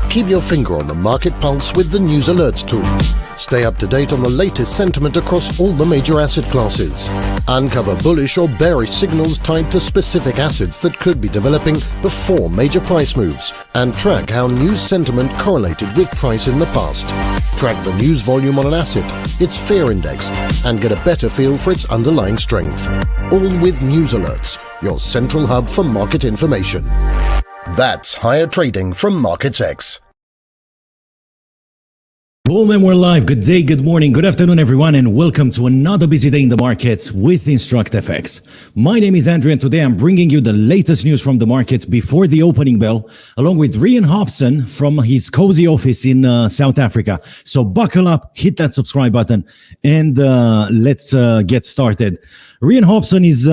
Keep your finger on the market pulse with the News Alerts tool. Stay up to date on the latest sentiment across all the major asset classes. Uncover bullish or bearish signals tied to specific assets that could be developing before major price moves, and track how news sentiment correlated with price in the past. Track the news volume on an asset, its fear index, and get a better feel for its underlying strength. All with News Alerts, your central hub for market information. That's higher trading from MarketsX. Boom, and we're live. Good day, good morning, good afternoon, everyone, and welcome to another busy day in the markets with InstructFX. My name is Andrew, and today I'm bringing you the latest news from the markets before the opening bell, along with Reiaan Hobson from his cozy office in South Africa. So buckle up, hit that subscribe button, and let's get started. Reiaan Hobson is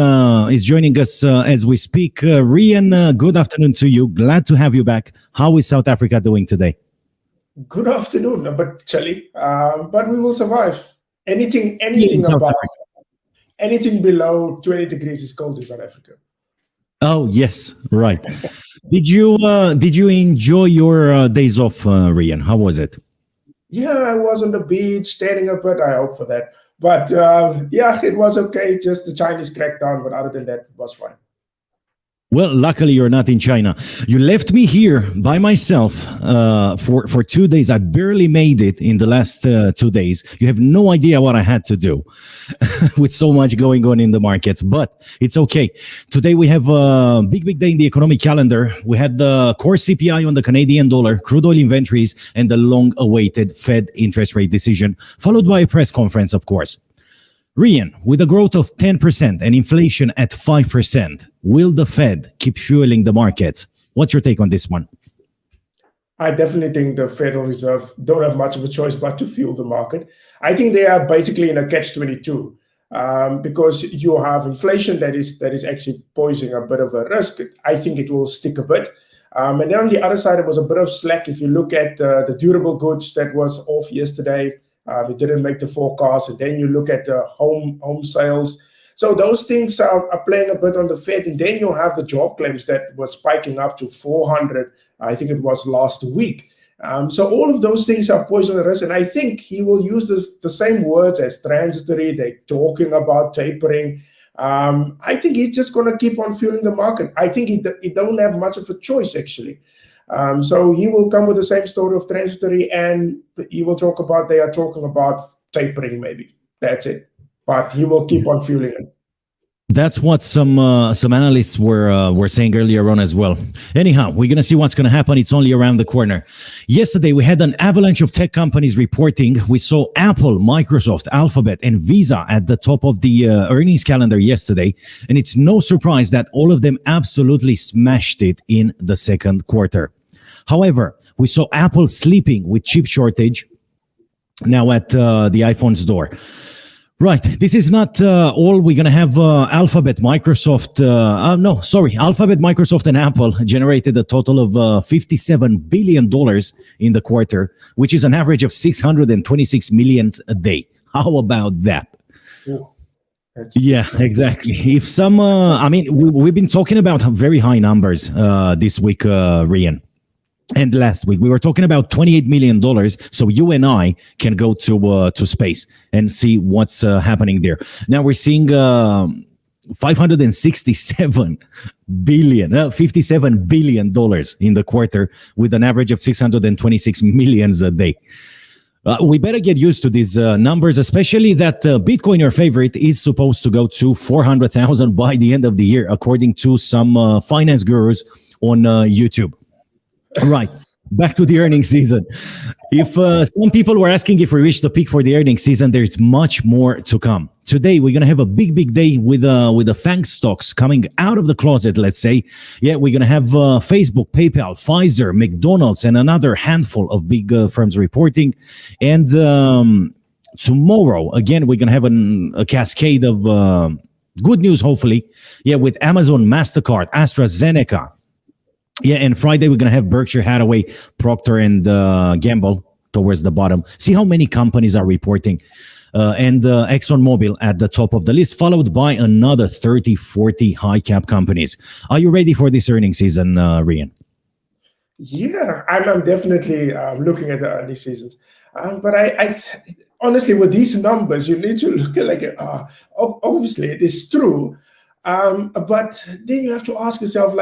joining us as we speak. Reiaan, good afternoon to you. Glad to have you back. How is South Africa doing today? Good afternoon, a bit chilly, but we will survive. Anything above, anything below 20 degrees is cold in South Africa. Oh yes, right. Did you enjoy your days off, Reiaan? How was it? Yeah, I was on the beach, standing up, but I hope for that. But yeah, it was okay. Just the Chinese crackdown, but other than that, it was fine. Well, luckily you're not in China. You left me here by myself for 2 days. I barely made it in the last 2 days. You have no idea what I had to do with so much going on in the markets, but it's okay. Today we have a big day in the economic calendar. We had the core CPI on the Canadian dollar, crude oil inventories, and the long-awaited FED interest rate decision, followed by a press conference, of course. Reiaan, with a growth of 10% and inflation at 5%, will the Fed keep fueling the markets? What's your take on this one? I definitely think the Federal Reserve don't have much of a choice but to fuel the market. I think they are basically in a catch-22 because you have inflation that is actually posing a bit of a risk. I think it will stick a bit. And then on the other side, it was a bit of slack. If you look at the durable goods that was off yesterday, it didn't make the forecast, and then you look at the home sales. So those things are playing a bit on the Fed, and then you have the job claims that was spiking up to 400. I think it was last week. So all of those things are poison the risk, and I think he will use the same words as transitory. They're talking about tapering. I think he's just going to keep on fueling the market. I think he don't have much of a choice, actually. So he will come with the same story of transitory, and he will they are talking about tapering maybe. That's it. But he will keep on fueling it. That's what some analysts were saying earlier on as well. Anyhow, we're going to see what's going to happen. It's only around the corner. Yesterday, we had an avalanche of tech companies reporting. We saw Apple, Microsoft, Alphabet, and Visa at the top of the earnings calendar yesterday. And it's no surprise that all of them absolutely smashed it in the second quarter. However, we saw Apple sleeping with chip shortage now at the iPhone's door. Right. This is not all. We're going to have Alphabet, Microsoft. Alphabet, Microsoft, and Apple generated a total of $57 billion in the quarter, which is an average of 626 million a day. How about that? Yeah, exactly. If some, we've been talking about very high numbers this week, Reiaan. And last week, we were talking about $28 million. So you and I can go to space and see what's happening there. Now we're seeing $57 billion in the quarter with an average of 626 million a day. We better get used to these numbers, especially that Bitcoin, your favorite, is supposed to go to 400,000 by the end of the year, according to some finance gurus on YouTube. Right. Back to the earnings season. If some people were asking if we reached the peak for the earnings season, there's much more to come. Today, we're going to have a big day with the Faang stocks coming out of the closet, let's say. Yeah, we're going to have Facebook, PayPal, Pfizer, McDonald's, and another handful of big firms reporting. And tomorrow, again, we're going to have a cascade of good news, hopefully. Yeah, with Amazon, MasterCard, AstraZeneca. Yeah, and Friday we're going to have Berkshire Hathaway, Procter and Gamble towards the bottom. See how many companies are reporting. and ExxonMobil at the top of the list, followed by another 30, 40 high cap companies. Are you ready for this earnings season, Reiaan? Yeah, I'm definitely looking at the early seasons. But I honestly, with these numbers, you need to look at obviously it is true. But then you have to ask yourself,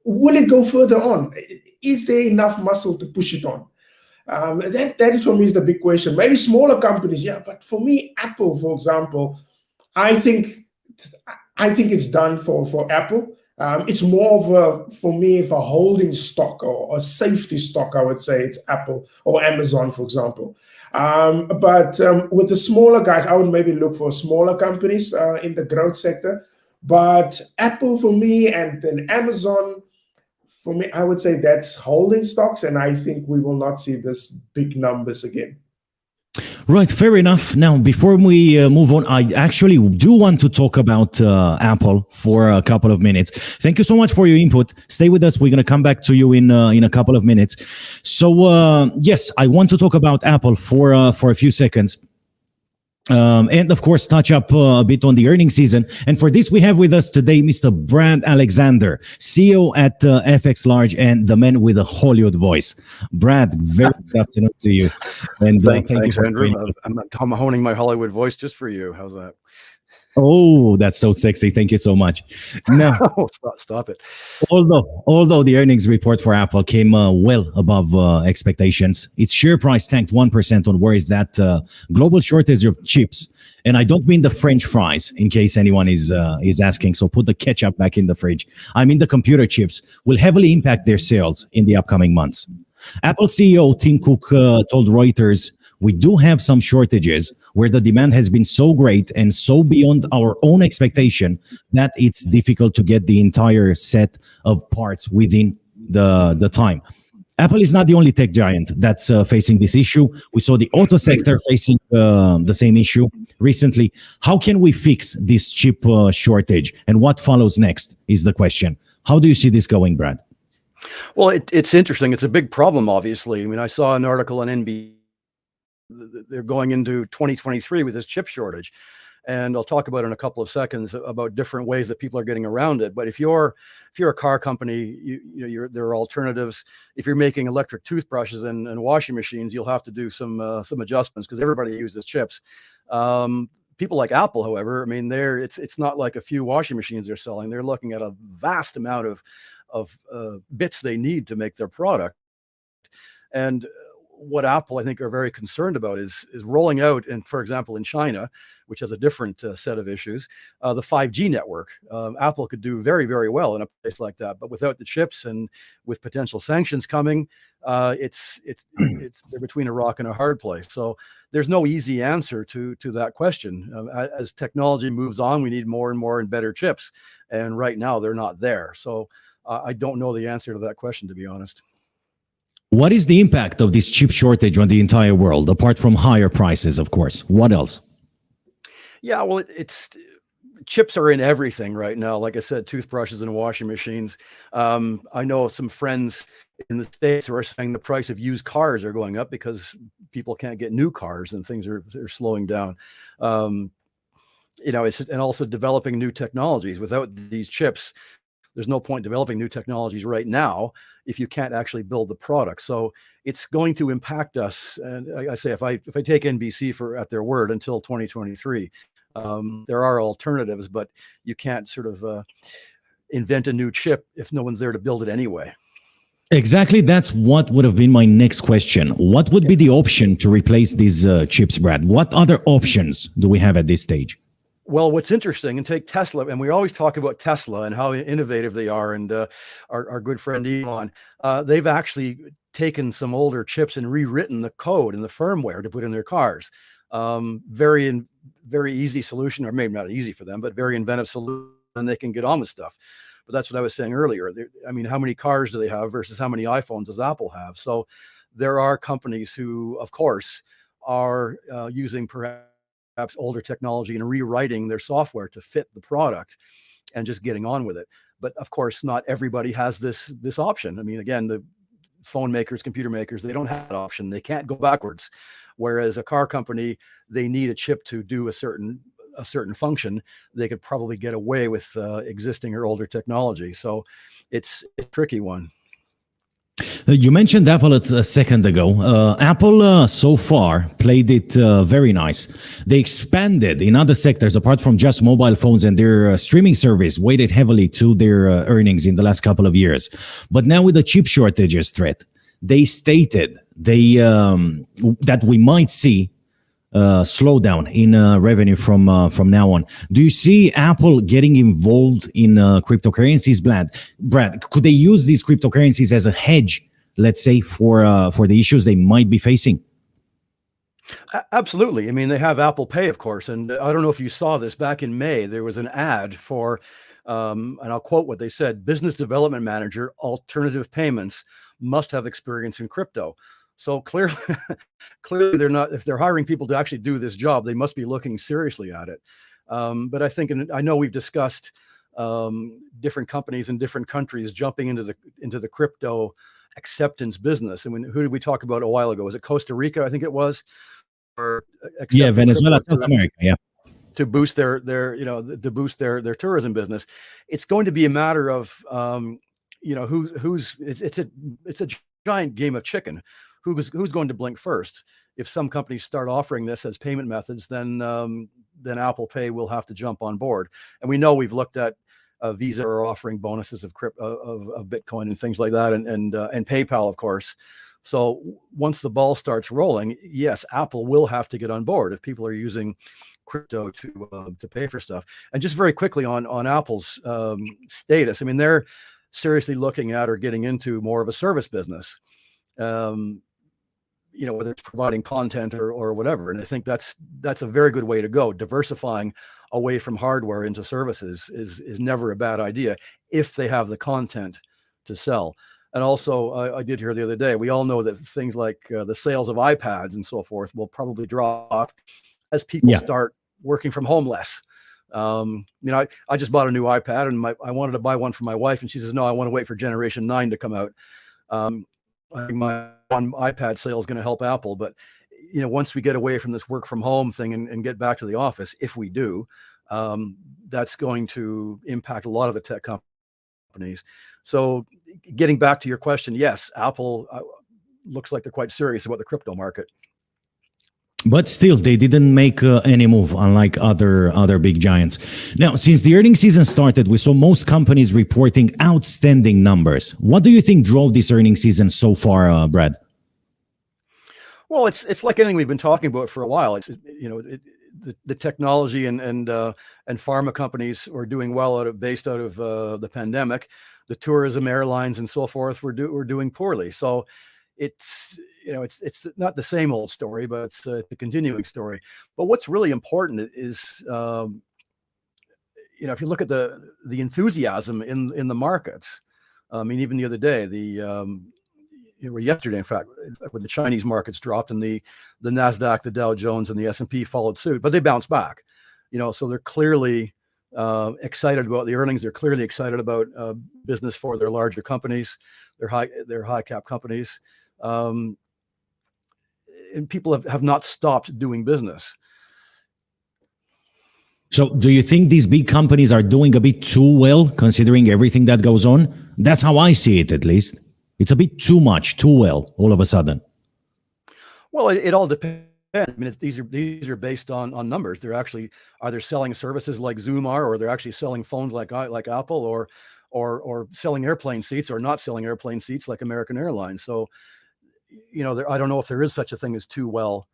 will it go further on? Is there enough muscle to push it on? That is for me is the big question. Maybe smaller companies, yeah, but for me, Apple, for example, I think it's done for Apple. It's more for me, of a holding stock or a safety stock, I would say it's Apple or Amazon, for example. But with the smaller guys, I would maybe look for smaller companies in the growth sector. But Apple for me, and then Amazon, for me, I would say that's holding stocks, and I think we will not see this big numbers again. Right, fair enough. Now, before we move on, I actually do want to talk about Apple for a couple of minutes. Thank you so much for your input. Stay with us. We're going to come back to you in a couple of minutes. So, yes, I want to talk about Apple for a few seconds. And of course, touch up a bit on the earnings season. And for this, we have with us today Mr. Brad Alexander, CEO at FxLarge and the man with a Hollywood voice. Brad, very good afternoon to you. And thanks, you for Andrew. I'm honing my Hollywood voice just for you. How's that? Oh, that's so sexy. Thank you so much. Now, stop it. Although the earnings report for Apple came well above expectations, its share price tanked 1% on worries that global shortage of chips, and I don't mean the French fries, in case anyone is asking. So put the ketchup back in the fridge. I mean the computer chips will heavily impact their sales in the upcoming months. Apple CEO Tim Cook told Reuters, "We do have some shortages where the demand has been so great and so beyond our own expectation that it's difficult to get the entire set of parts within the time." Apple is not the only tech giant that's facing this issue. We saw the auto sector facing the same issue recently. How can we fix this chip shortage, and what follows next is the question. How do you see this going, Brad? Well, it's interesting. It's a big problem, obviously. I mean, I saw an article on NBC. They're going into 2023 with this chip shortage, and I'll talk about it in a couple of seconds about different ways that people are getting around it. But if you're a car company, there are alternatives. If you're making electric toothbrushes and washing machines, you'll have to do some adjustments because everybody uses chips. People like Apple, however, I mean, it's not like a few washing machines they're selling. They're looking at a vast amount of bits they need to make their product. And what Apple, I think, are very concerned about is rolling out, and for example, in China, which has a different set of issues, the 5G network. Apple could do very, very well in a place like that, but without the chips and with potential sanctions coming, they're between a rock and a hard place. So there's no easy answer to that question. As technology moves on, we need more and more and better chips, and right now they're not there. So I don't know the answer to that question, to be honest. What is the impact of this chip shortage on the entire world, apart from higher prices, of course? What else? Yeah, well, chips are in everything right now. Like I said, toothbrushes and washing machines. I know some friends in the States who are saying the price of used cars are going up because people can't get new cars and things are slowing down. And also developing new technologies. Without these chips, there's no point developing new technologies right now if you can't actually build the product. So it's going to impact us. And I say, if I take NBC at their word until 2023, there are alternatives, but you can't sort of invent a new chip if no one's there to build it anyway. Exactly. That's what would have been my next question. What would be the option to replace these chips, Brad? What other options do we have at this stage? Well, what's interesting, and take Tesla, and we always talk about Tesla and how innovative they are, and our good friend Elon, they've actually taken some older chips and rewritten the code and the firmware to put in their cars. Very easy solution, or maybe not easy for them, but very inventive solution, and they can get on with stuff. But that's what I was saying earlier. I mean, how many cars do they have versus how many iPhones does Apple have? So there are companies who, of course, are using perhaps older technology and rewriting their software to fit the product and just getting on with it. But of course, not everybody has this option. I mean, again, phone makers, computer makers, they don't have that option. They can't go backwards. Whereas a car company, they need a chip to do a certain function. They could probably get away with existing or older technology. So it's a tricky one. You mentioned Apple a second ago. Apple so far played it very nice. They expanded in other sectors apart from just mobile phones, and their streaming service weighted heavily to their earnings in the last couple of years. But now with the chip shortages threat, they stated that we might see slowdown in revenue from now on. Do you see Apple getting involved in cryptocurrencies, Brad? Could they use these cryptocurrencies as a hedge, let's say, for the issues they might be facing? Absolutely. I mean, they have Apple Pay, of course, and I don't know if you saw this back in May. There was an ad for, and I'll quote what they said: "Business development manager, alternative payments, must have experience in crypto." So clearly, they're not. If they're hiring people to actually do this job, they must be looking seriously at it. But I think, and I know we've discussed different companies in different countries jumping into the crypto acceptance business. I mean, who did we talk about a while ago? Was it Costa Rica? I think it was. Or Venezuela, South America. Yeah. To boost their tourism business. It's going to be a matter of it's a giant game of chicken. Who's going to blink first? If some companies start offering this as payment methods, then Apple Pay will have to jump on board. And we know we've looked at Visa are offering bonuses of Bitcoin and things like that, and PayPal, of course. So once the ball starts rolling, yes, Apple will have to get on board if people are using crypto to pay for stuff. And just very quickly on Apple's status, I mean, they're seriously looking at or getting into more of a service business. Whether it's providing content or whatever. And I think that's a very good way to go. Diversifying away from hardware into services is never a bad idea if they have the content to sell. And also, I did hear the other day, we all know that things like the sales of iPads and so forth will probably drop as people start working from home less. I just bought a new iPad, and I wanted to buy one for my wife, and she says, no, I want to wait for Generation 9 to come out. I think my one iPad sale is going to help Apple, but once we get away from this work from home thing and get back to the office, if we do, that's going to impact a lot of the tech companies. So getting back to your question, yes, Apple looks like they're quite serious about the crypto market. But still, they didn't make any move, unlike other big giants. Now, since the earnings season started, we saw most companies reporting outstanding numbers. What do you think drove this earnings season so far, Brad? Well, it's like anything we've been talking about for a while. It's the technology and pharma companies were doing well based out of the pandemic. The tourism, airlines, and so forth were doing poorly. So it's not the same old story, but it's a continuing story. But what's really important is, if you look at the enthusiasm in the markets. I mean, even the other day, yesterday, in fact, when the Chinese markets dropped and the NASDAQ, the Dow Jones, and the S&P followed suit, but they bounced back. So they're clearly excited about the earnings. They're clearly excited about business for their larger companies, their high cap companies. And people have not stopped doing business. So do you think these big companies are doing a bit too well, considering everything that goes on? That's how I see it, at least. It's a bit too much, too well, all of a sudden. Well, it all depends. I mean, these are based on numbers. They're actually either selling services like Zoom or they're actually selling phones like Apple, or selling airplane seats, or not selling airplane seats like American Airlines. So, I don't know if there is such a thing as too well.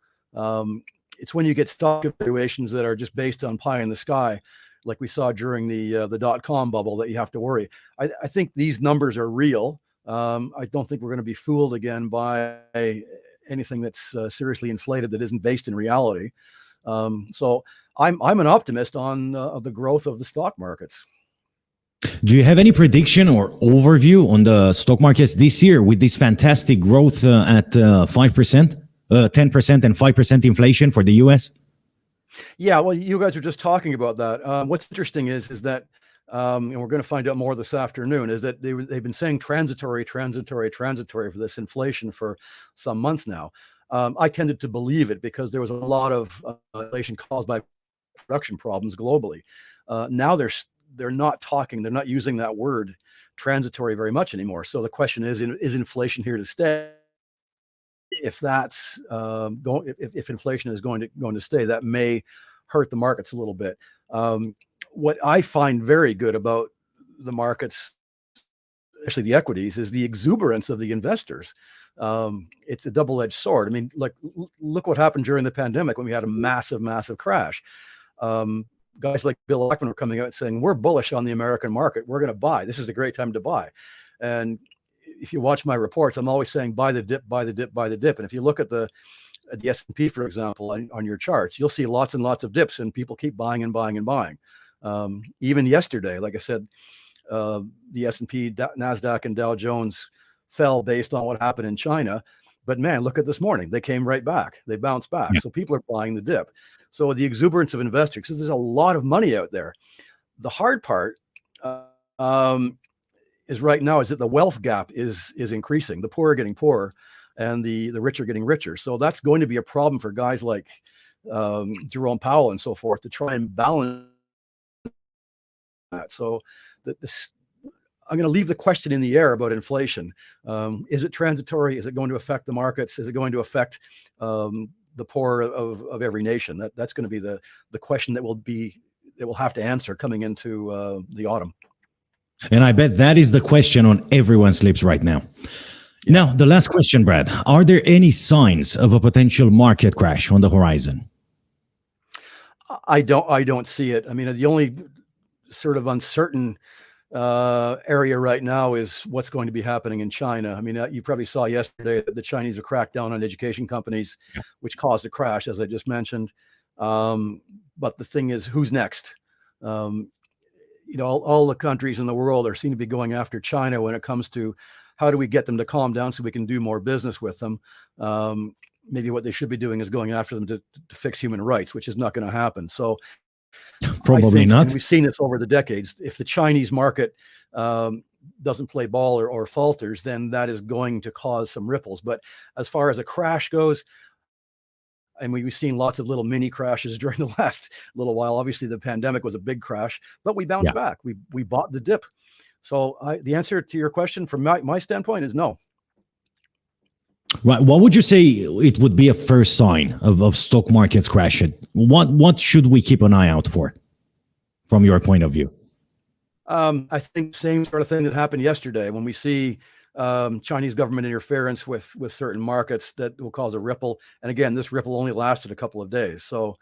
It's when you get stock evaluations that are just based on pie in the sky, like we saw during the .com bubble, that you have to worry. I think these numbers are real. I don't think we're going to be fooled again by anything that's seriously inflated that isn't based in reality. So I'm an optimist on the growth of the stock markets. Do you have any prediction or overview on the stock markets this year with this fantastic growth at 5%, 10% and 5% inflation for the US? Yeah, well, you guys are just talking about that. What's interesting is that and we're going to find out more this afternoon, is that they've been saying transitory for this inflation for some months now. I tended to believe it because there was a lot of inflation caused by production problems globally. Now they're not using that word transitory very much anymore. So the question is inflation here to stay? If that's if inflation is going to stay, that may hurt the markets a little bit. What I find very good about the markets, especially the equities, is the exuberance of the investors. It's a double-edged sword. I mean, look what happened during the pandemic when we had a massive crash. Guys like Bill Ackman were coming out saying, we're bullish on the American market. We're going to buy. This is a great time to buy. And if you watch my reports, I'm always saying buy the dip, buy the dip, buy the dip. And if you look at the S&P, for example, on your charts, you'll see lots and lots of dips, and people keep buying and buying and buying. Even yesterday, like I said, the S&P, NASDAQ, and Dow Jones fell based on what happened in China. But man, look at this morning. They came right back. They bounced back. Yeah. So people are buying the dip. So the exuberance of investors, because there's a lot of money out there. The hard part is right now is that the wealth gap is increasing. The poor are getting poorer, and the rich are getting richer. So that's going to be a problem for guys like Jerome Powell and so forth to try and balance that. So I'm going to leave the question in the air about inflation. Is it transitory? Is it going to affect the markets? Is it going to affect the poor of every nation? That's going to be the question that we'll have to answer coming into the autumn. And I bet that is the question on everyone's lips right now. Yeah. Now, the last question, Brad. Are there any signs of a potential market crash on the horizon? I don't see it. I mean, the only sort of uncertain area right now is what's going to be happening in China. I mean, you probably saw yesterday that the Chinese have cracked down on education companies, which caused a crash, as I just mentioned. But the thing is, who's next? All the countries in the world seem to be going after China when it comes to how do we get them to calm down so we can do more business with them. Maybe what they should be doing is going after them to fix human rights, which is not going to happen. So probably not. And we've seen this over the decades. If the Chinese market doesn't play ball or falters, then that is going to cause some ripples. But as far as a crash goes, and we've seen lots of little mini crashes during the last little while. Obviously, the pandemic was a big crash, but we bounced back. We bought the dip. So the answer to your question from my standpoint is no. Right. What would you say it would be a first sign of stock markets crashing? What should we keep an eye out for from your point of view? I think same sort of thing that happened yesterday when we see Chinese government interference with certain markets that will cause a ripple. And again, this ripple only lasted a couple of days. So,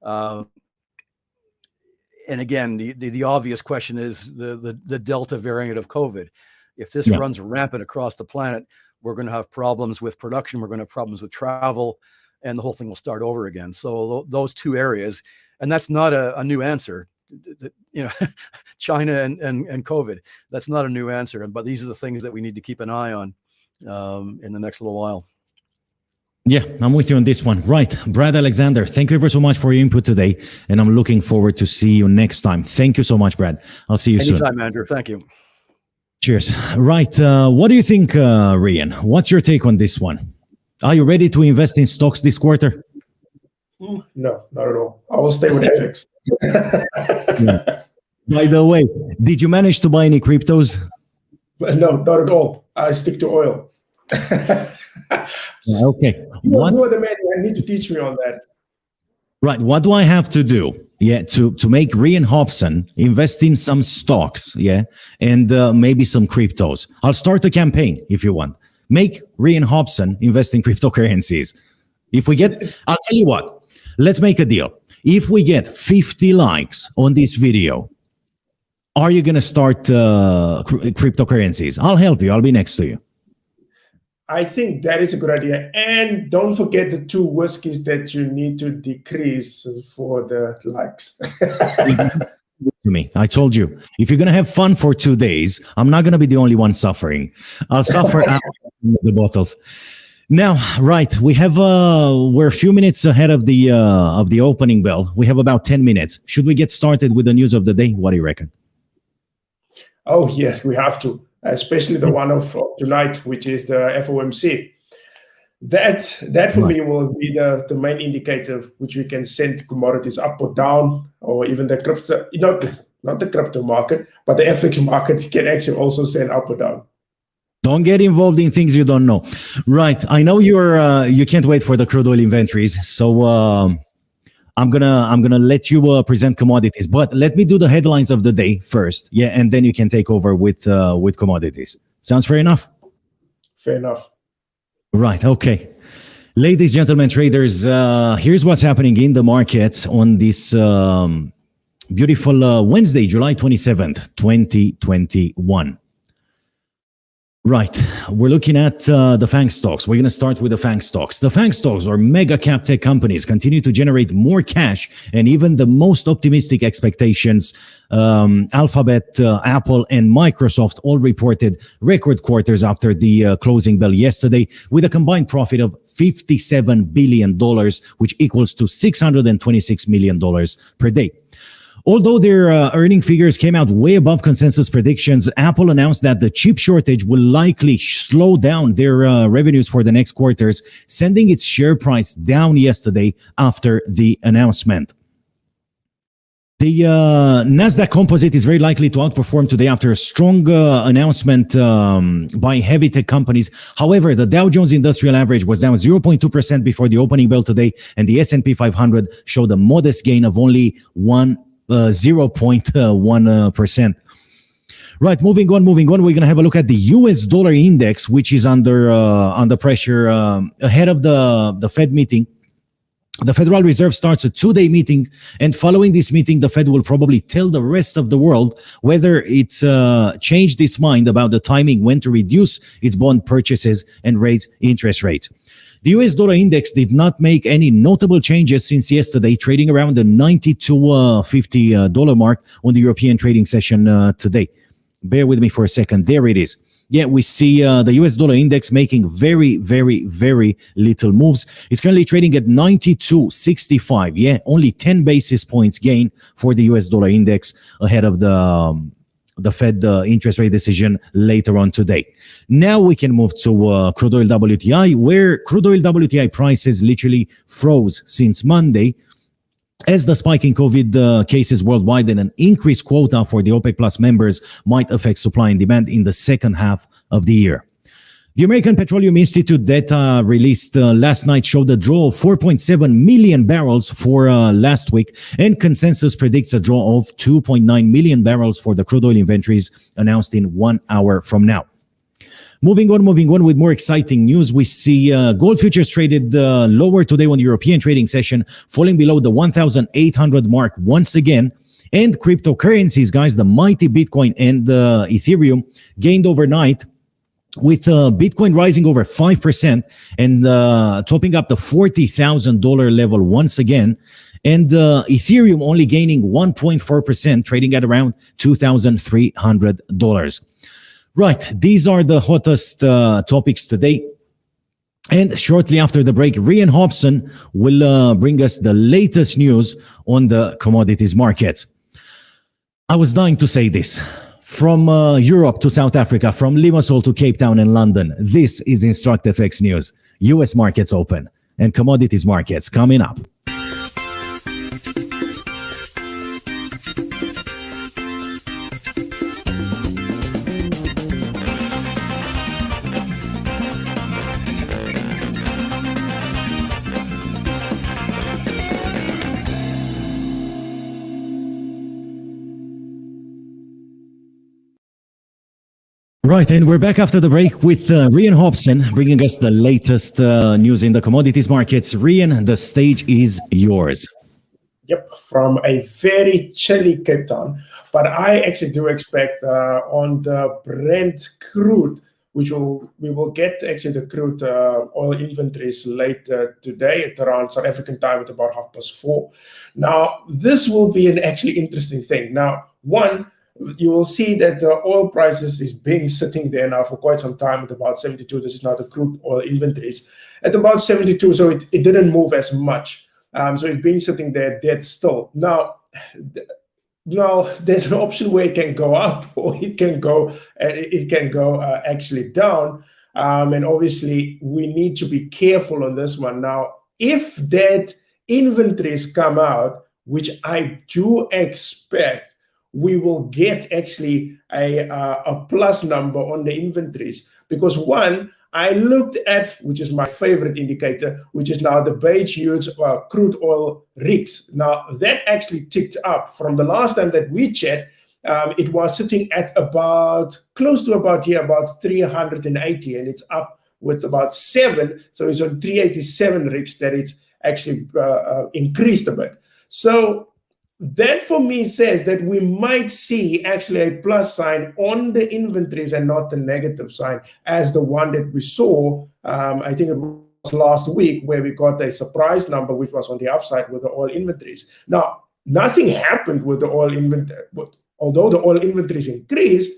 and again, the obvious question is the Delta variant of COVID. If this runs rampant across the planet, we're going to have problems with production. We're going to have problems with travel, and the whole thing will start over again. So those two areas, and that's not a new answer. China and COVID, that's not a new answer. But these are the things that we need to keep an eye on in the next little while. Yeah, I'm with you on this one. Right. Brad Alexander, thank you ever so much for your input today. And I'm looking forward to see you next time. Thank you so much, Brad. I'll see you soon. Anytime, Andrew. Thank you. Cheers. Right. What do you think, Reiaan? What's your take on this one? Are you ready to invest in stocks this quarter? No, not at all. I will stay with FX. Yeah. By the way, did you manage to buy any cryptos? No, not at all. I stick to oil. Okay. You are the man who need to teach me on that. Right. What do I have to do? Yeah, to make Reiaan Hobson invest in some stocks, and maybe some cryptos. I'll start a campaign if you want. Make Reiaan Hobson invest in cryptocurrencies. If we get, I'll tell you what, let's make a deal. If we get 50 likes on this video, are you going to start cryptocurrencies? I'll help you. I'll be next to you. I think that is a good idea. And don't forget the 2 whiskeys that you need to decrease for the likes. To me, I told you, if you're going to have fun for 2 days, I'm not going to be the only one suffering. I'll suffer after the bottles. Now, right, we're a few minutes ahead of the opening bell. We have about 10 minutes. Should we get started with the news of the day? What do you reckon? Oh, yes, we have to, especially the one of tonight, which is the FOMC. That for me will be the main indicator which we can send commodities up or down, or even the crypto, not the crypto market, but the FX market can actually also send up or down. Don't get involved in things you don't know. Right. I know you can't wait for the crude oil inventories. So I'm gonna let you present commodities, but let me do the headlines of the day first. Yeah, and then you can take over with commodities. Sounds fair enough? Fair enough. Right. Okay. Ladies, gentlemen, traders, here's what's happening in the markets on this beautiful Wednesday, July 27th, 2021. Right. We're looking at the Faang stocks. We're going to start with the Faang stocks. The Faang stocks, or mega cap tech companies, continue to generate more cash, and even the most optimistic expectations, Alphabet, Apple, and Microsoft all reported record quarters after the closing bell yesterday, with a combined profit of $57 billion, which equals to $626 million per day. Although their earning figures came out way above consensus predictions, Apple announced that the chip shortage will likely slow down their revenues for the next quarters, sending its share price down yesterday after the announcement. The Nasdaq Composite is very likely to outperform today after a strong announcement by heavy tech companies. However, the Dow Jones Industrial Average was down 0.2% before the opening bell today, and the S&P 500 showed a modest gain of only 0.1%. Right, moving on. We're going to have a look at the US dollar index, which is under pressure ahead of the Fed meeting. The Federal Reserve starts a 2-day meeting, and following this meeting, the Fed will probably tell the rest of the world whether it's changed its mind about the timing when to reduce its bond purchases and raise interest rates. The US dollar index did not make any notable changes since yesterday, trading around the $92.50 mark on the European trading session today. Bear with me for a second. There it is. Yeah, we see the US dollar index making very, very, very little moves. It's currently trading at 92.65. Yeah, only 10 basis points gain for the US dollar index ahead of the Fed interest rate decision later on today. Now we can move to crude oil WTI, where crude oil WTI prices literally froze since Monday as the spike in COVID cases worldwide and an increased quota for the OPEC Plus members might affect supply and demand in the second half of the year. The American Petroleum Institute data released last night showed a draw of 4.7 million barrels for last week, and consensus predicts a draw of 2.9 million barrels for the crude oil inventories announced in 1 hour from now. Moving on with more exciting news, we see gold futures traded lower today on the European trading session, falling below the 1,800 mark once again. And cryptocurrencies, guys, the mighty Bitcoin and Ethereum gained overnight, with Bitcoin rising over 5% and topping up the $40,000 level once again, and Ethereum only gaining 1.4%, trading at around $2,300. Right, these are the hottest topics today. And shortly after the break, Reiaan Hobson will bring us the latest news on the commodities markets. I was dying to say this. From Europe to South Africa, from Limassol to Cape Town and London, this is InstructFX News. US markets open and commodities markets coming up. Right, and we're back after the break with Reiaan Hobson bringing us the latest news in the commodities markets. Reiaan, the stage is yours. Yep, from a very chilly Cape Town. But I actually do expect on the Brent crude, we will get actually the crude oil inventories later today at around South African time at about 4:30. Now, this will be an actually interesting thing. Now, one, you will see that the oil prices is being sitting there now for quite some time at about 72. This is now the crude oil inventories at about 72. So it didn't move as much. So it's been sitting there dead still. Now, no, there's an option where it can go up or it can go actually down. And obviously, we need to be careful on this one. Now, if that inventories come out, which I do expect, we will get actually a plus number on the inventories. Because one, I looked at, which is my favorite indicator, which is now the beige huge crude oil rigs. Now, that actually ticked up from the last time that we checked. It was sitting at close to about 380, and it's up with about 7. So it's on 387 rigs that it's actually increased a bit. So that for me says that we might see actually a plus sign on the inventories and not the negative sign as the one that we saw. I think it was last week where we got a surprise number, which was on the upside with the oil inventories. Now, nothing happened with the oil inventory, but although the oil inventories increased,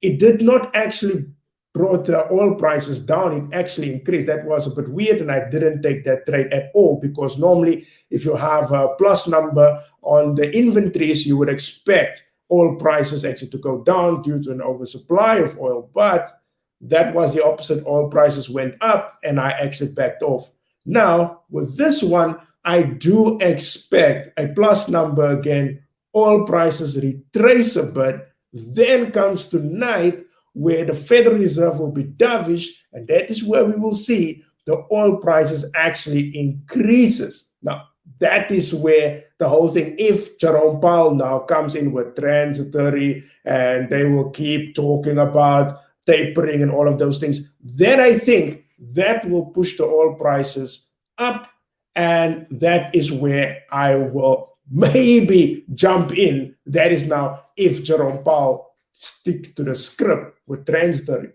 it did not actually brought the oil prices down. It actually increased. That was a bit weird, and I didn't take that trade at all, because normally if you have a plus number on the inventories, you would expect oil prices actually to go down due to an oversupply of oil. But that was the opposite. Oil prices went up, and I actually backed off. Now, with this one, I do expect a plus number again. Oil prices retrace a bit. Then comes tonight, where the Federal Reserve will be dovish, and that is where we will see the oil prices actually increases. Now, that is where the whole thing, if Jerome Powell now comes in with transitory and they will keep talking about tapering and all of those things, then I think that will push the oil prices up, and that is where I will maybe jump in. That is now if Jerome Powell stick to the script with transitory.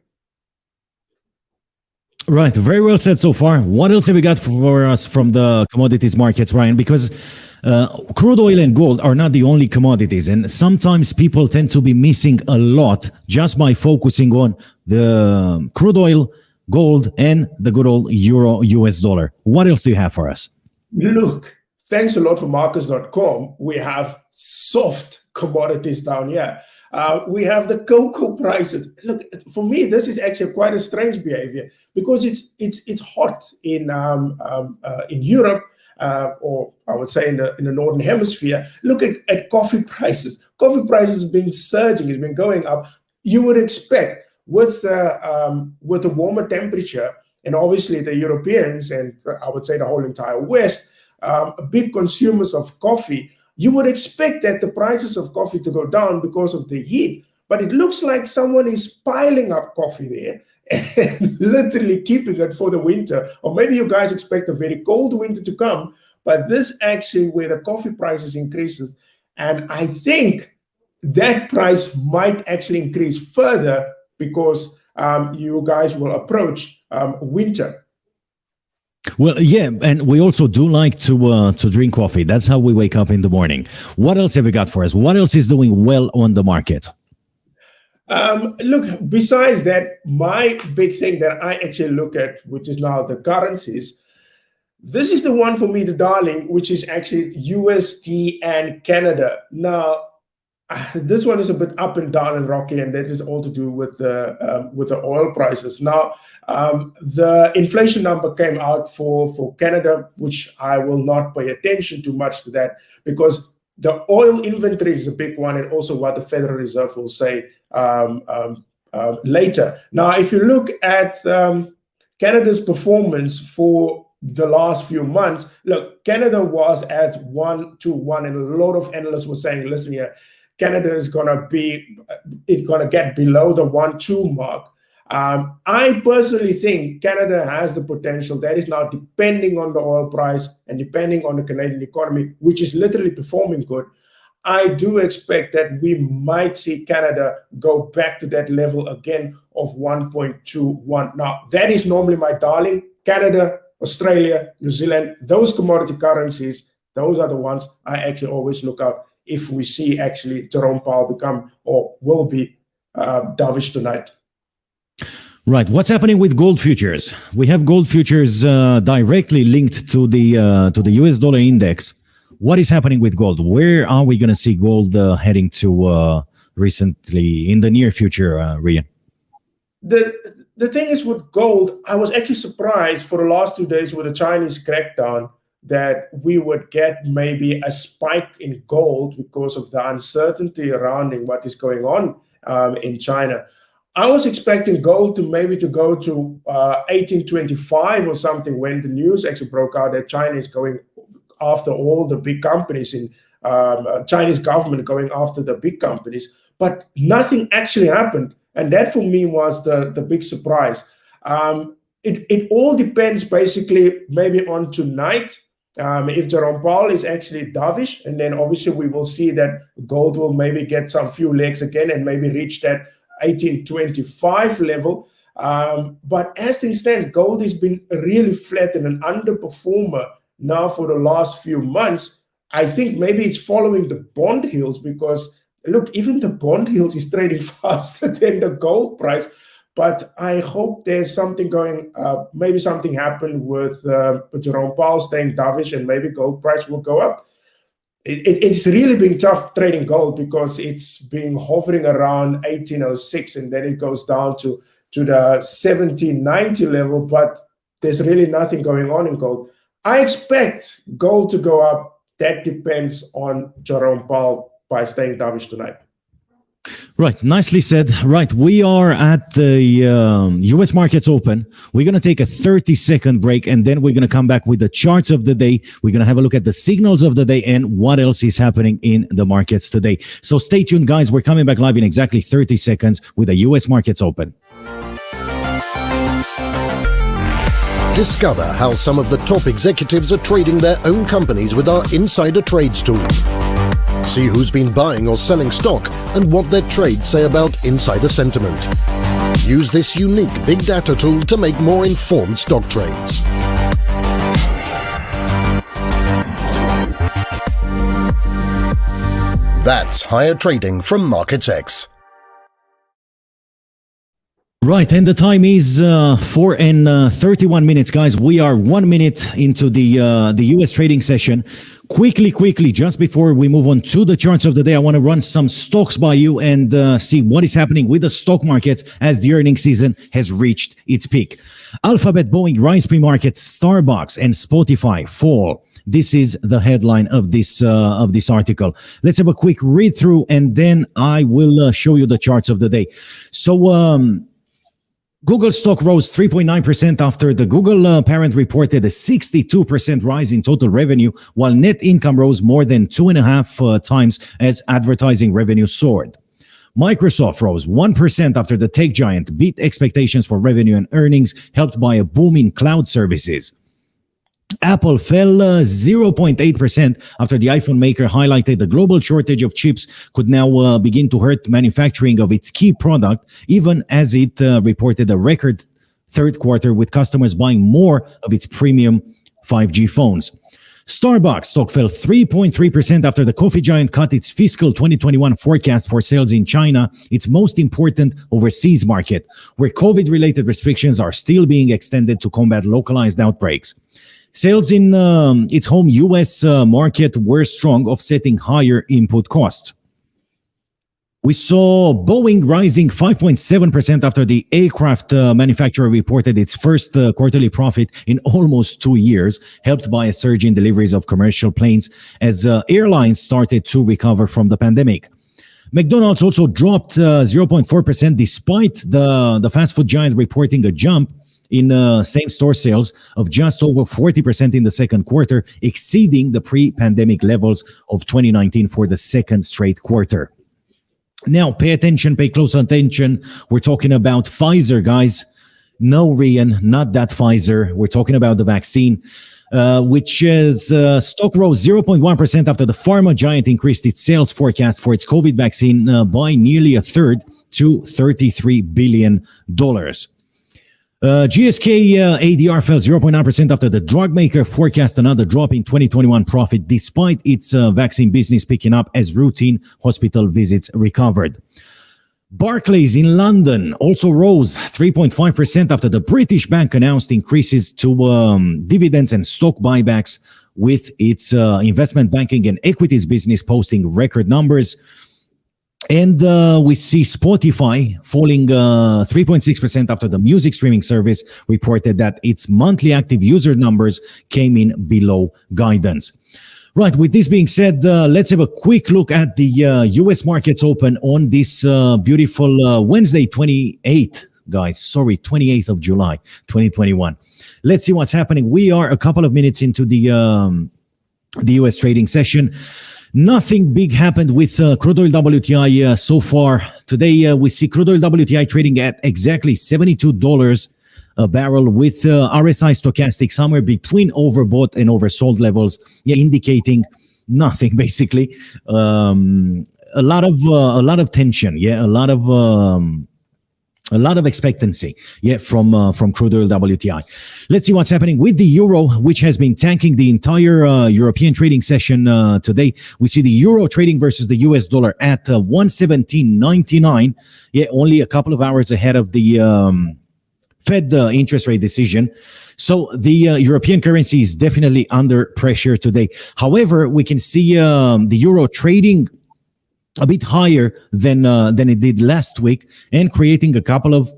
Right. Very well said so far. What else have we got for us from the commodities markets, Reiaan? Because crude oil and gold are not the only commodities, and sometimes people tend to be missing a lot just by focusing on the crude oil, gold, and the good old euro US dollar. What else do you have for us? Look, thanks a lot for markets.com. We have soft commodities down here. We have the cocoa prices. Look, for me, this is actually quite a strange behavior, because it's hot in Europe, or I would say in the northern hemisphere. Look at coffee prices. Coffee prices have been surging. It's been going up. You would expect with a warmer temperature, and obviously the Europeans, and I would say the whole entire West, big consumers of coffee, you would expect that the prices of coffee to go down because of the heat. But it looks like someone is piling up coffee there and literally keeping it for the winter. Or maybe you guys expect a very cold winter to come, but this actually where the coffee prices increases. And I think that price might actually increase further because you guys will approach winter. Well, yeah, and we also do like to drink coffee. That's how we wake up in the morning. What else have you got for us? What else is doing well on the market? Look, besides that, my big thing that I actually look at, which is now the currencies, this is the one for me, the darling, which is actually USD and Canada. Now, this one is a bit up and down and rocky, and that is all to do with the oil prices. Now, the inflation number came out for Canada, which I will not pay attention too much to that, because the oil inventory is a big one, and also what the Federal Reserve will say later. Now, if you look at Canada's performance for the last few months, look, Canada was at 121, and a lot of analysts were saying, listen here, Canada is going to get below the 1.2 mark. I personally think Canada has the potential. That is now depending on the oil price and depending on the Canadian economy, which is literally performing good. I do expect that we might see Canada go back to that level again of 1.21. Now, that is normally my darling. Canada, Australia, New Zealand, those commodity currencies, those are the ones I actually always look out if we see actually Jerome Powell become or will be dovish tonight. Right. What's happening with gold futures? We have gold futures directly linked to the US dollar index. what is happening with gold? Where are we going to see gold heading to recently in the near future, Reiaan? The thing is with gold, I was actually surprised for the last 2 days with the Chinese crackdown that we would get maybe a spike in gold because of the uncertainty around what is going on in China. I was expecting gold to go to 1825 or something when the news actually broke out that China is going after all the big companies in Chinese government going after the big companies, but nothing actually happened. And that for me was the big surprise. It all depends basically maybe on tonight. If Jerome Powell is actually dovish, and then obviously we will see that gold will maybe get some few legs again and maybe reach that 1825 level. But as things stand, gold has been really flat and an underperformer now for the last few months. I think maybe it's following the bond yields because look, even the bond yields is trading faster than the gold price. But I hope there's something going, maybe something happened with Jerome Powell staying dovish and maybe gold price will go up. It's really been tough trading gold because it's been hovering around 1806 and then it goes down to the 1790 level, but there's really nothing going on in gold. I expect gold to go up. That depends on Jerome Powell by staying dovish tonight. Right, nicely said. Right, we are at the U.S. markets open. We're going to take a 30-second break, and then we're going to come back with the charts of the day. We're going to have a look at the signals of the day and what else is happening in the markets today. So stay tuned, guys. We're coming back live in exactly 30 seconds with the U.S. markets open. Discover how some of the top executives are trading their own companies with our Insider Trades tool. See who's been buying or selling stock and what their trades say about insider sentiment. Use this unique big data tool to make more informed stock trades. That's higher trading from MarketsX. Right, and the time is 4:31 minutes, guys. We are 1 minute into the U.S. trading session. Quickly, just before we move on to the charts of the day, I want to run some stocks by you and see what is happening with the stock markets as the earnings season has reached its peak. Alphabet, Boeing rise pre-market, Starbucks, and Spotify fall. This is the headline of this article. Let's have a quick read through, and then I will show you the charts of the day. So, Google stock rose 3.9% after the Google parent reported a 62% rise in total revenue, while net income rose more than 2.5 times as advertising revenue soared. Microsoft rose 1% after the tech giant beat expectations for revenue and earnings, helped by a boom in cloud services. Apple fell 0.8% after the iPhone maker highlighted the global shortage of chips could now begin to hurt manufacturing of its key product, even as it reported a record third quarter with customers buying more of its premium 5G phones. Starbucks stock fell 3.3% after the coffee giant cut its fiscal 2021 forecast for sales in China, its most important overseas market, where COVID-related restrictions are still being extended to combat localized outbreaks. Sales in its home U.S. Market were strong, offsetting higher input costs. We saw Boeing rising 5.7% after the aircraft manufacturer reported its first quarterly profit in almost 2 years, helped by a surge in deliveries of commercial planes as airlines started to recover from the pandemic. McDonald's also dropped 0.4% despite the fast food giant reporting a jump in same-store sales of just over 40% in the second quarter, exceeding the pre-pandemic levels of 2019 for the second straight quarter. Now, pay close attention. We're talking about Pfizer, guys. No, Reiaan, not that Pfizer. We're talking about the vaccine, which is stock rose 0.1% after the pharma giant increased its sales forecast for its COVID vaccine by nearly a third to $33 billion. GSK ADR fell 0.9% after the drug maker forecast another drop in 2021 profit despite its vaccine business picking up as routine hospital visits recovered. Barclays in London also rose 3.5% after the British bank announced increases to dividends and stock buybacks with its investment banking and equities business posting record numbers. And we see Spotify falling 3.6% after the music streaming service reported that its monthly active user numbers came in below guidance. Right, with this being said, let's have a quick look at the U.S. markets open on this beautiful Wednesday, 28th of July, 2021. Let's see what's happening. We are a couple of minutes into the U.S. trading session. Nothing big happened with crude oil WTI so far. Today, we see crude oil WTI trading at exactly $72 a barrel with RSI stochastic somewhere between overbought and oversold levels, indicating nothing basically. A lot of tension, a lot of expectancy, from crude oil WTI. Let's see what's happening with the euro, which has been tanking the entire European trading session today. We see the euro trading versus the US dollar at 117.99. Only a couple of hours ahead of the FED interest rate decision. So the European currency is definitely under pressure today. However, we can see the euro trading a bit higher than it did last week, and creating a couple of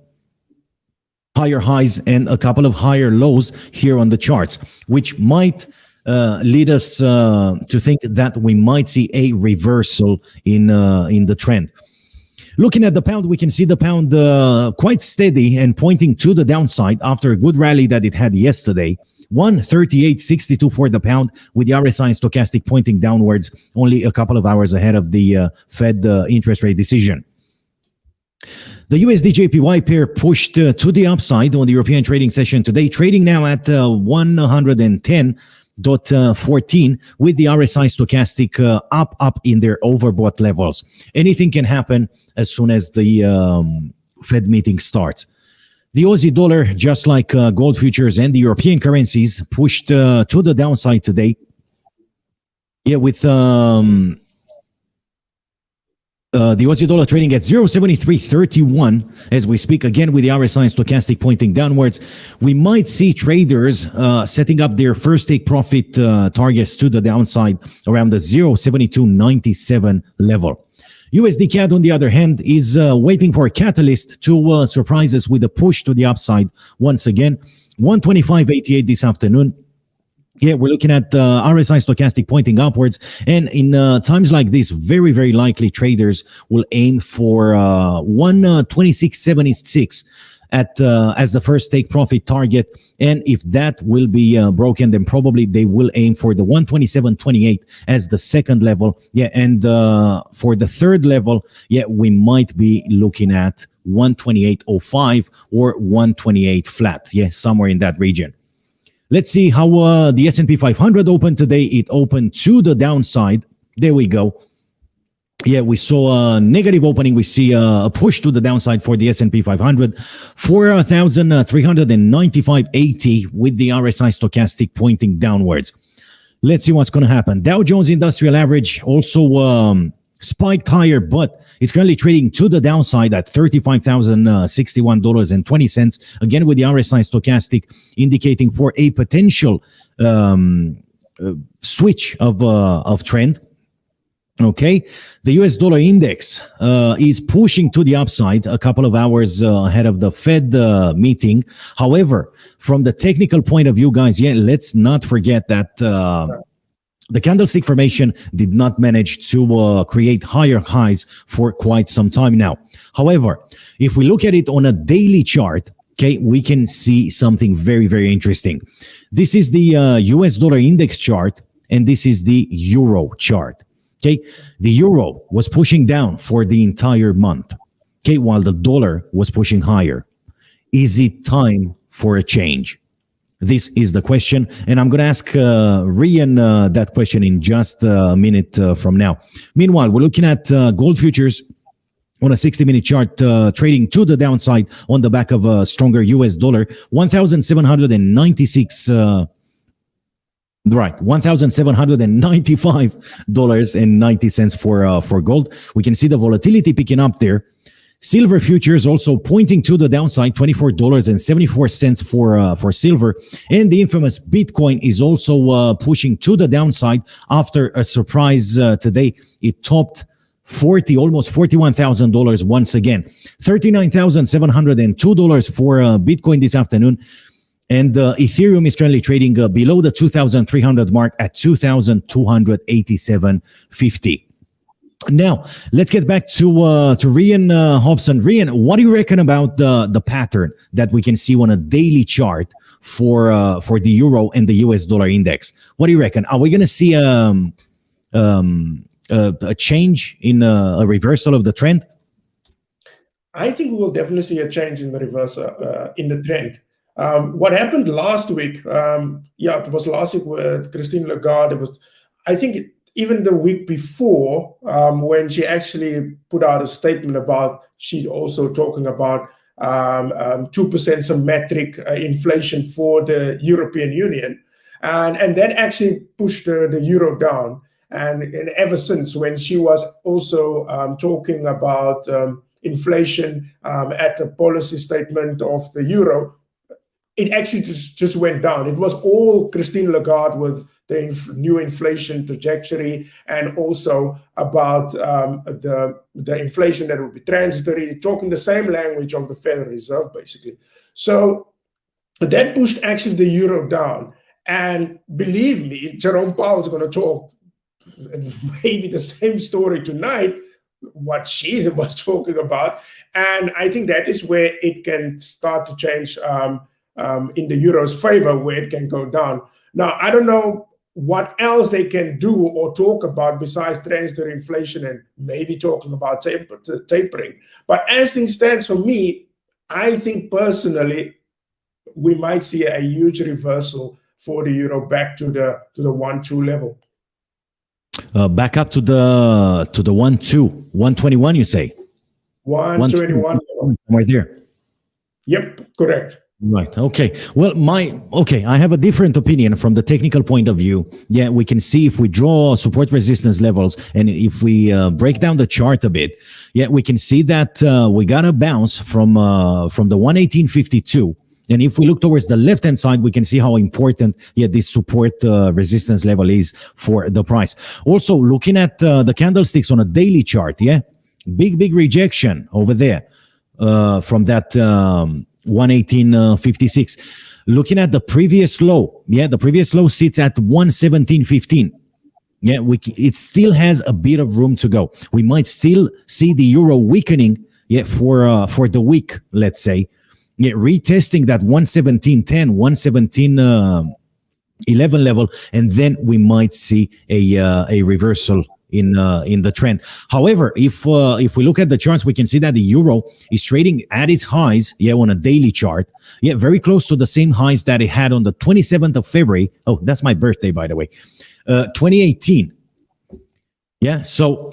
higher highs and a couple of higher lows here on the charts, which might lead us to think that we might see a reversal in the trend. Looking at the pound, we can see the pound quite steady and pointing to the downside after a good rally that it had yesterday. 138.62 for the pound, with the RSI and stochastic pointing downwards, only a couple of hours ahead of the Fed interest rate decision. The USD JPY pair pushed to the upside on the European trading session today, trading now at 110.14 with the RSI stochastic up in their overbought levels. Anything can happen as soon as the Fed meeting starts. The Aussie dollar, just like gold futures and the European currencies, pushed to the downside today. With the Aussie dollar trading at 0.7331 as we speak, again with the RSI and stochastic pointing downwards. We might see traders setting up their first take profit targets to the downside around the 0.7297 level. USD CAD, on the other hand, is waiting for a catalyst to surprise us with a push to the upside once again. 125.88 this afternoon. We're looking at RSI stochastic pointing upwards. And in times like this, very, very likely traders will aim for 126.76 as the first take profit target. And if that will be broken, then probably they will aim for the 127.28 as the second level. And for the third level, we might be looking at 128.05 or 128 flat. Somewhere in that region. Let's see how the S&P 500 opened today. It opened to the downside. There we go. We saw a negative opening. We see a push to the downside for the S&P 500, 4,395.80 with the RSI stochastic pointing downwards. Let's see what's going to happen. Dow Jones Industrial Average also spiked higher, but it's currently trading to the downside at $35,061.20. Again, with the RSI stochastic indicating for a potential switch of trend. Okay, the US dollar index is pushing to the upside a couple of hours ahead of the Fed meeting. However, from the technical point of view, guys, let's not forget that the candlestick formation did not manage to create higher highs for quite some time now. However, if we look at it on a daily chart, we can see something very, very interesting. This is the US dollar index chart, and this is the euro chart. The euro was pushing down for the entire month, while the dollar was pushing higher. Is it time for a change? This is the question, and I'm going to ask Reiaan that question in just a minute from now. Meanwhile, we're looking at gold futures on a 60-minute chart trading to the downside on the back of a stronger US dollar, $1,796. Right, $1,795.90 for gold. We can see the volatility picking up there. Silver futures also pointing to the downside, $24.74 for silver. And the infamous Bitcoin is also pushing to the downside after a surprise today. It topped almost $41,000 once again. $39,702 for Bitcoin this afternoon. And Ethereum is currently trading below the 2,300 mark at 2,287.50. Now, let's get back to Reiaan Hobson. Reiaan, what do you reckon about the pattern that we can see on a daily chart for the euro and the US dollar index? What do you reckon? Are we going to see a change in a reversal of the trend? I think we will definitely see a change in the reversal in the trend. What happened last week? It was last week with Christine Lagarde. I think even the week before, when she actually put out a statement about, she's also talking about 2% symmetric inflation for the European Union. And that actually pushed the euro down. And ever since, when she was also talking about inflation at the policy statement of the euro, it actually just went down. It was all Christine Lagarde with the new inflation trajectory, and also about the inflation that would be transitory, talking the same language of the Federal Reserve, basically. So that pushed actually the euro down. And believe me, Jerome Powell is going to talk maybe the same story tonight, what she was talking about. And I think that is where it can start to change in the euro's favor, where it can go down. Now, I don't know what else they can do or talk about besides transitory inflation and maybe talking about tapering. But as things stands for me, I think personally, we might see a huge reversal for the euro back to the 1-2 level. Back up to the 1-2, 121, you say? 121. Right there. Yep, correct. Right. Okay. Well, I have a different opinion from the technical point of view. Yeah, we can see if we draw support resistance levels, and if we break down the chart a bit, yeah, we can see that we got a bounce from the 118.52. And if we look towards the left-hand side, we can see how important, this support resistance level is for the price. Also, looking at the candlesticks on a daily chart, big rejection over there from that 118.56. Looking at the previous low, the previous low sits at 117.15. Yeah, it still has a bit of room to go. We might still see the euro weakening, for the week, let's say. Yeah, retesting that 117.10, 117.11 level, and then we might see a reversal in the trend. However, if we look at the charts, we can see that the euro is trading at its highs, on a daily chart, very close to the same highs that it had on the 27th of February. Oh, that's my birthday, by the way, 2018. Yeah, so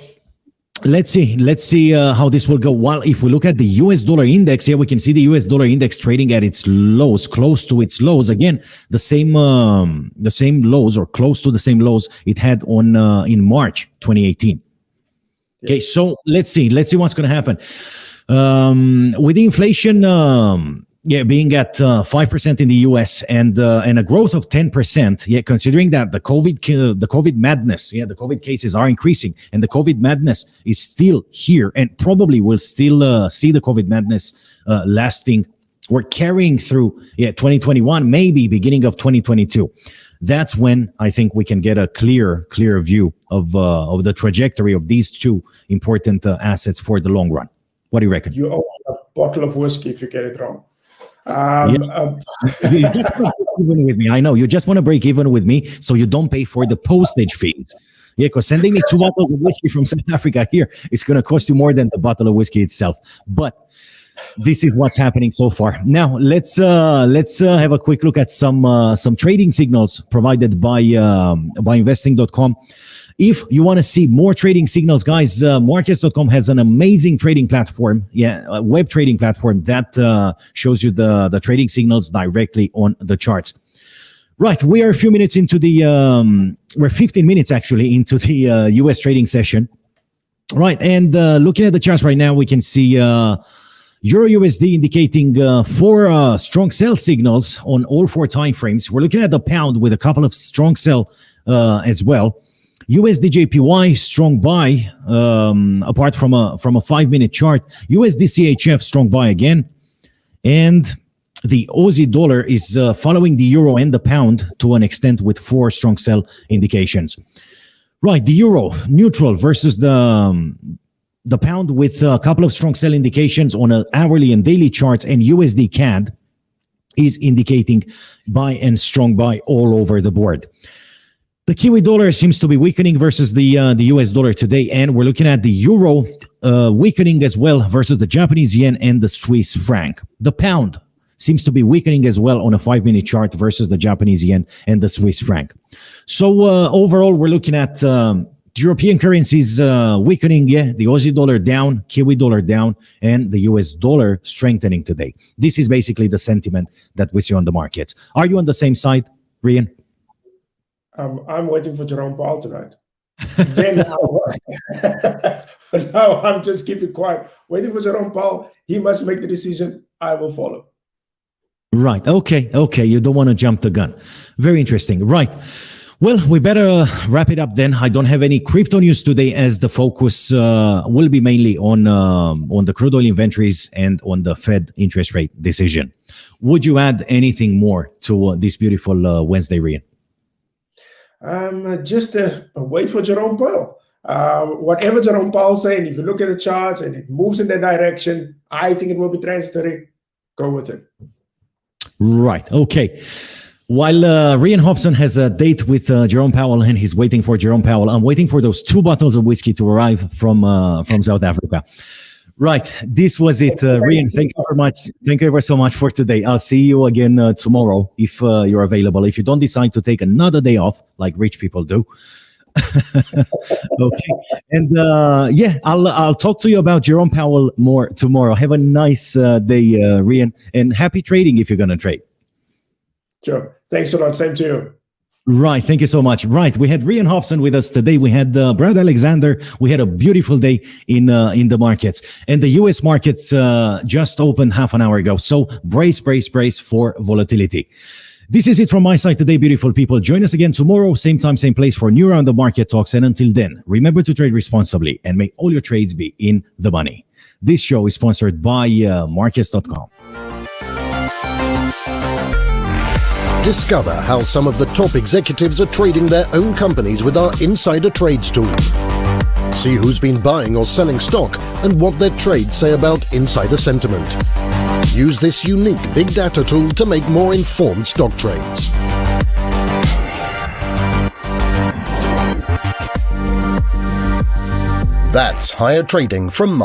let's see how this will go. While if we look at the US dollar index, we can see the US dollar index trading at its lows, close to its lows. Again, the same lows, or close to the same lows it had on in March 2018. Okay, so let's see what's going to happen with the inflation. Being at 5% in the US and a growth of 10%. Considering that the COVID madness, the COVID cases are increasing, and the COVID madness is still here, and probably will still see the COVID madness lasting or carrying through 2021, maybe beginning of 2022. That's when I think we can get a clear view of the trajectory of these two important assets for the long run. What do you reckon? You owe a bottle of whiskey if you get it wrong. You just want to break even with me. I know you just want to break even with me, so you don't pay for the postage fees. Because sending me 2 bottles of whiskey from South Africa here is going to cost you more than the bottle of whiskey itself. But this is what's happening so far. Now let's have a quick look at some trading signals provided by investing.com. If you want to see more trading signals, guys, markets.com has an amazing trading platform, a web trading platform that shows you the trading signals directly on the charts. Right, we are a few minutes into we're 15 minutes actually into the US trading session. Right, and looking at the charts right now, we can see Euro USD indicating four strong sell signals on all four time frames. We're looking at the pound with a couple of strong sell as well. USD JPY strong buy, apart from a 5-minute chart. USD CHF strong buy again, and the Aussie dollar is following the euro and the pound to an extent with four strong sell indications. Right, the euro neutral versus the pound with a couple of strong sell indications on an hourly and daily charts, and USD CAD is indicating buy and strong buy all over the board. The Kiwi dollar seems to be weakening versus the US dollar today, and we're looking at the euro weakening as well versus the Japanese yen and the Swiss franc. The pound seems to be weakening as well on a 5-minute chart versus the Japanese yen and the Swiss franc. So overall, we're looking at European currencies weakening, the Aussie dollar down, Kiwi dollar down, and the US dollar strengthening today. This is basically the sentiment that we see on the markets. Are you on the same side, Reiaan? I'm waiting for Jerome Powell tonight. Then but now I'm just keeping quiet, waiting for Jerome Powell. He must make the decision. I will follow. Right. Okay. You don't want to jump the gun. Very interesting. Right. Well, we better wrap it up then. I don't have any crypto news today, as the focus will be mainly on the crude oil inventories and on the Fed interest rate decision. Would you add anything more to this beautiful Wednesday, Reiaan? Just wait for Jerome Powell. Whatever Jerome Powell saying, if you look at the charts and it moves in that direction, I think it will be transitory. Go with it. Right. Okay. While Reiaan Hobson has a date with Jerome Powell and he's waiting for Jerome Powell, I'm waiting for those 2 bottles of whiskey to arrive from South Africa. Right. This was it, Reiaan. Thank you very much. Thank you ever so much for today. I'll see you again tomorrow if you're available. If you don't decide to take another day off, like rich people do. Okay. And I'll talk to you about Jerome Powell more tomorrow. Have a nice day, Reiaan, and happy trading if you're going to trade. Sure. Thanks a lot. Same to you. Right. Thank you so much. Right. We had Reiaan Hobson with us today. We had Brad Alexander. We had a beautiful day in the markets, and the US markets just opened half an hour ago. So brace for volatility. This is it from my side today, beautiful people. Join us again tomorrow, same time, same place for new round of market talks. And until then, remember to trade responsibly and make all your trades be in the money. This show is sponsored by Markets.com. Discover how some of the top executives are trading their own companies with our Insider Trades tool. See who's been buying or selling stock and what their trades say about insider sentiment. Use this unique big data tool to make more informed stock trades. That's higher trading from